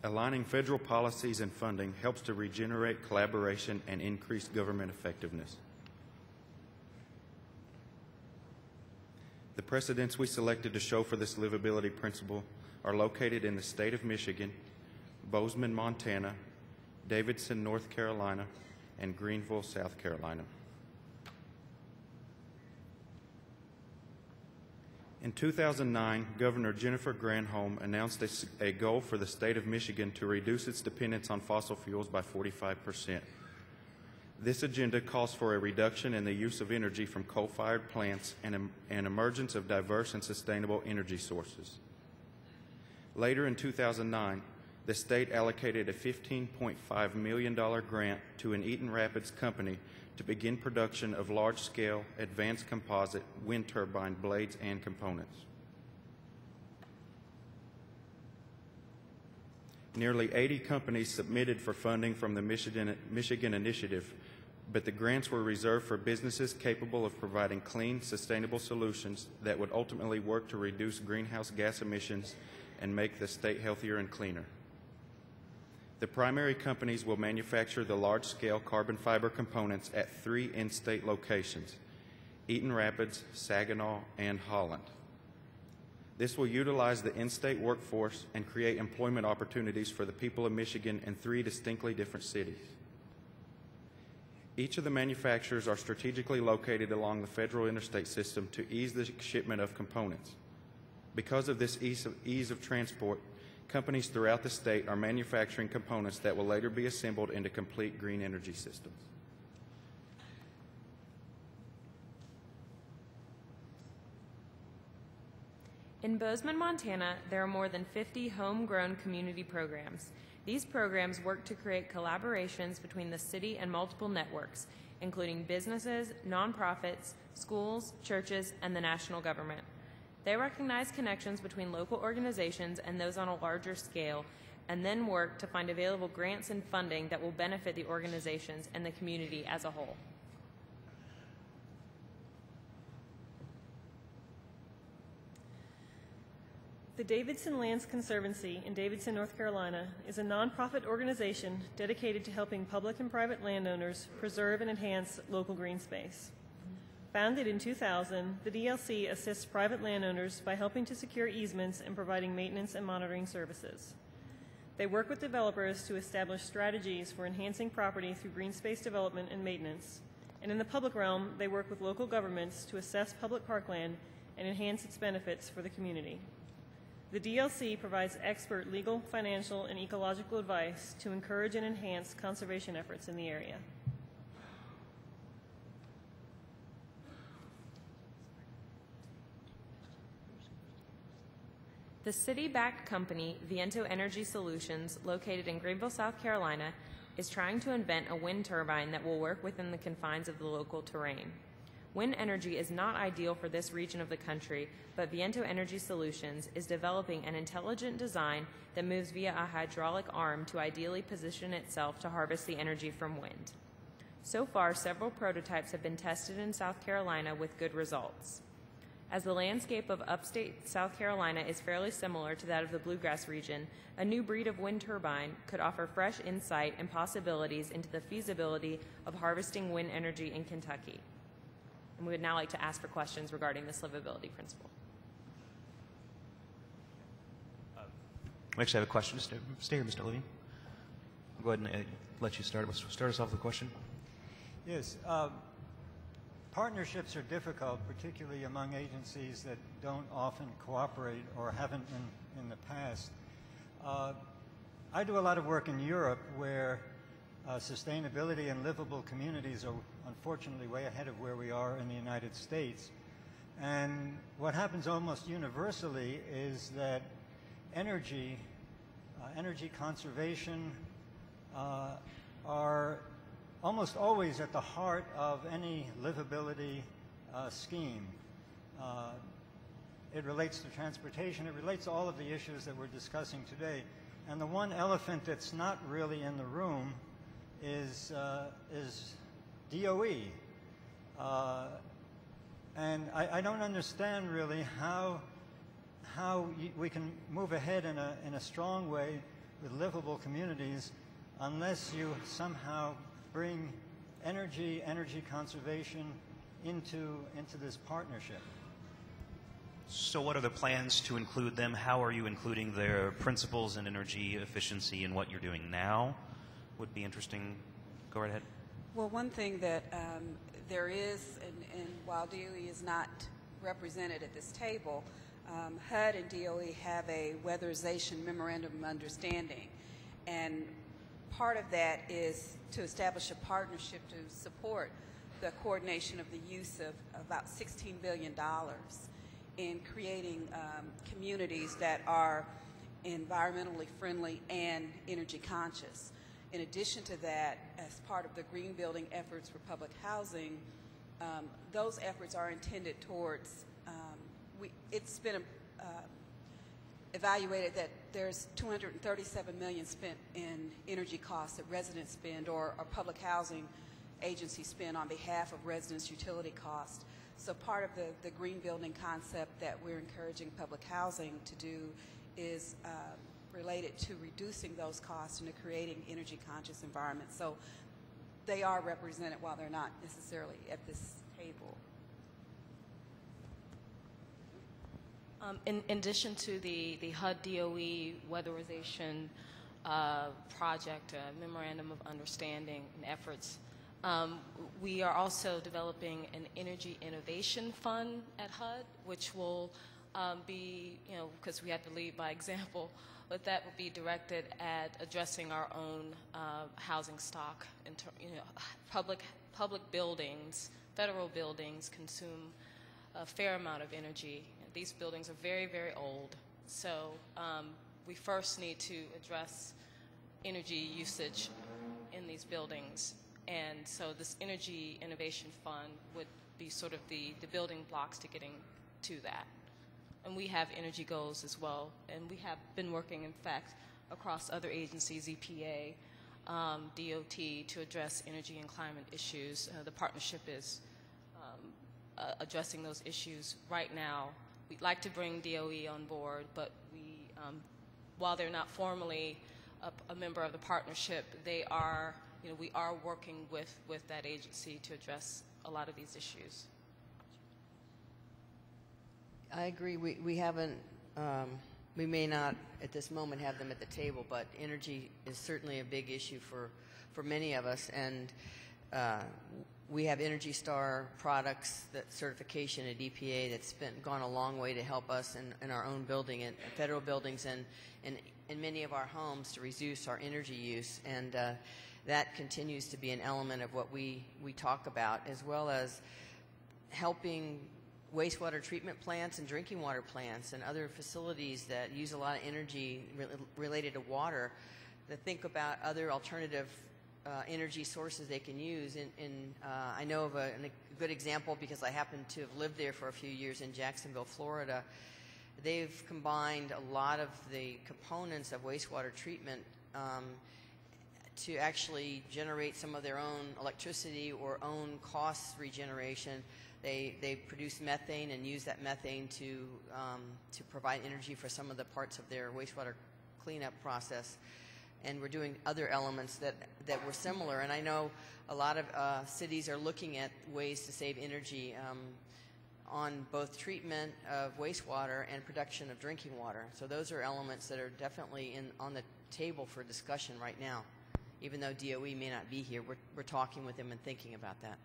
Aligning federal policies and funding helps to regenerate collaboration and increase government effectiveness. The precedents we selected to show for this livability principle are located in the state of Michigan, Bozeman, Montana, Davidson, North Carolina, and Greenville, South Carolina. In 2009, Governor Jennifer Granholm announced a goal for the state of Michigan to reduce its dependence on fossil fuels by 45%. This agenda calls for a reduction in the use of energy from coal-fired plants and an emergence of diverse and sustainable energy sources. Later in 2009, the state allocated a $15.5 million grant to an Eaton Rapids company to begin production of large-scale, advanced composite wind turbine blades and components. Nearly 80 companies submitted for funding from the Michigan Initiative, but the grants were reserved for businesses capable of providing clean, sustainable solutions that would ultimately work to reduce greenhouse gas emissions and make the state healthier and cleaner. The primary companies will manufacture the large-scale carbon fiber components at 3 in-state locations: Eaton Rapids, Saginaw, and Holland. This will utilize the in-state workforce and create employment opportunities for the people of Michigan in 3 distinctly different cities. Each of the manufacturers are strategically located along the federal interstate system to ease the shipment of components. Because of this ease of transport, companies throughout the state are manufacturing components that will later be assembled into complete green energy systems. In Bozeman, Montana, there are more than 50 homegrown community programs. These programs work to create collaborations between the city and multiple networks, including businesses, nonprofits, schools, churches, and the national government. They recognize connections between local organizations and those on a larger scale, and then work to find available grants and funding that will benefit the organizations and the community as a whole. The Davidson Lands Conservancy in Davidson, North Carolina is a nonprofit organization dedicated to helping public and private landowners preserve and enhance local green space. Founded in 2000, the DLC assists private landowners by helping to secure easements and providing maintenance and monitoring services. They work with developers to establish strategies for enhancing property through green space development and maintenance. And in the public realm, they work with local governments to assess public parkland and enhance its benefits for the community. The DLC provides expert legal, financial, and ecological advice to encourage and enhance conservation efforts in the area. The city-backed company, Viento Energy Solutions, located in Greenville, South Carolina, is trying to invent a wind turbine that will work within the confines of the local terrain. Wind energy is not ideal for this region of the country, but Viento Energy Solutions is developing an intelligent design that moves via a hydraulic arm to ideally position itself to harvest the energy from wind. So far, several prototypes have been tested in South Carolina with good results. As the landscape of upstate South Carolina is fairly similar to that of the bluegrass region, a new breed of wind turbine could offer fresh insight and possibilities into the feasibility of harvesting wind energy in Kentucky. And we would now like to ask for questions regarding this livability principle. We actually have a question. Stay here, Mr. Levine. Go ahead and let you start. Start us off with a question. Yes. Partnerships are difficult, particularly among agencies that don't often cooperate or haven't in the past. I do a lot of work in Europe where sustainability and livable communities are unfortunately way ahead of where we are in the United States. And what happens almost universally is that energy conservation are almost always at the heart of any livability scheme. It relates to transportation, it relates to all of the issues that we're discussing today. And the one elephant that's not really in the room is DOE. And I don't understand really how how we can move ahead in a strong way with livable communities unless you somehow bring energy conservation into this partnership. So what are the plans to include them? How are you including their principles in energy efficiency in what you're doing now? Would be interesting. Go right ahead. Well, one thing that there is, and while DOE is not represented at this table, HUD and DOE have a weatherization memorandum of understanding, and part of that is to establish a partnership to support the coordination of the use of about $16 billion in creating communities that are environmentally friendly and energy conscious. In addition to that, as part of the green building efforts for public housing, those efforts are intended towards, it's been evaluated that there's $237 million spent in energy costs that residents spend or public housing agencies spend on behalf of residents' utility costs. So part of the green building concept that we're encouraging public housing to do is related to reducing those costs and to creating energy conscious environments. So they are represented while they're not necessarily at this table. In addition to the HUD DOE weatherization project, memorandum of understanding and efforts, we are also developing an energy innovation fund at HUD, which will be, because we have to lead by example, but that will be directed at addressing our own housing stock. Public buildings, federal buildings consume a fair amount of energy. These buildings are very, very old, so we first need to address energy usage in these buildings. And so this Energy Innovation Fund would be sort of the building blocks to getting to that. And we have energy goals as well. And we have been working, in fact, across other agencies, EPA, DOT, to address energy and climate issues. The partnership is addressing those issues right now. We'd like to bring DOE on board, but we, while they're not formally a member of the partnership, they are, we are working with that agency to address a lot of these issues. I agree. We haven't, we may not at this moment have them at the table, but energy is certainly a big issue for many of us. And we have Energy Star products, that certification at EPA that's gone a long way to help us in our own building and federal buildings and in many of our homes to reduce our energy use. And that continues to be an element of what we talk about, as well as helping wastewater treatment plants and drinking water plants and other facilities that use a lot of energy related to water, to think about other alternative energy sources they can use. I know of a good example because I happen to have lived there for a few years in Jacksonville, Florida. They've combined a lot of the components of wastewater treatment to actually generate some of their own electricity or own cost regeneration. They produce methane and use that methane to provide energy for some of the parts of their wastewater cleanup process. And we're doing other elements that were similar. And I know a lot of cities are looking at ways to save energy on both treatment of wastewater and production of drinking water. So those are elements that are definitely on the table for discussion right now. Even though DOE may not be here, we're talking with them and thinking about that.